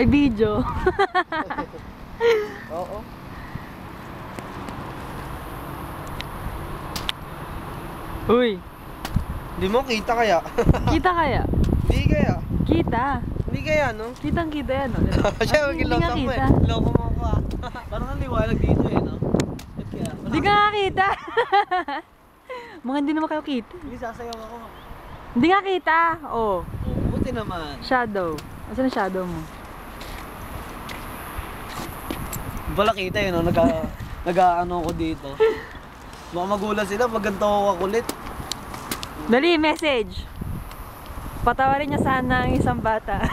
Ay, video. Oo. Uy, Hindi mo kita kaya? kita kaya? Hindi kaya. Kita. Hindi kaya, no? Kitang-kita yan, no? Siya, Ay, hindi magiloko nga mo kita. eh. Loko mo ako ah. Parang ang liwanag dito eh, no? Ba't kaya? Hindi ka nga kita. Mga hindi naman kayo kita. Hindi sasayaw ako. Hindi nga kita. Oh, Oh, buti naman. shadow. Asan ang shadow mo? Wala kita yun, no? Nag-ano ako dito. Baka magulat sila pag ganito ako kakulit. Dali, message. Patawarin niya sana ang isang bata.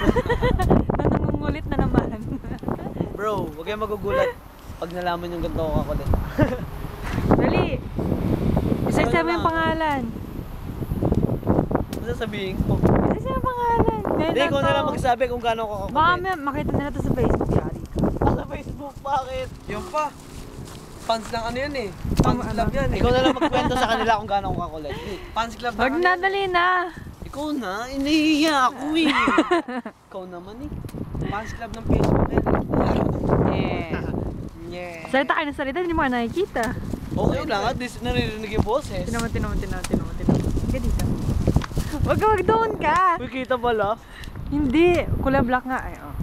Na nangungulit na naman. Bro, huwag kayong magugulat pag nalaman yung ganito ako kakulit. Dali. Isa-isa mo yung pangalan. Ano sasabihin ko? Isa-isa yung pangalan. Hindi, ikaw na lang magsabi kung gaano ako kakulit. Baka makita nila to sa Facebook, yari ka. Sa Facebook, bakit? Yung pa. Fans ng ano yan eh. Fans Fans club ano? yan eh. Ikaw na lang magkwento sa kanila kung gaano ako kakulit. Fans club Wag ano na, yan. dali na. Ikaw na, inihiya ako eh. Ikaw naman eh. Fans club ng Facebook yan Yeah. Yeah. Salita kayo ng salita, hindi mo ka nakikita. Okay lang, at least naririnig yung boses. Tinaman. Hanggang dito. Wag doon ka. Uy, kita pala. Hindi, kulay black nga. Ay, oh.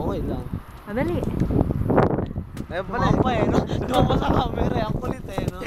Okay lang. Madali. Ayun pala Pala eh. pa eh, no? Doon pa sa camera eh, ang kulit eh, no?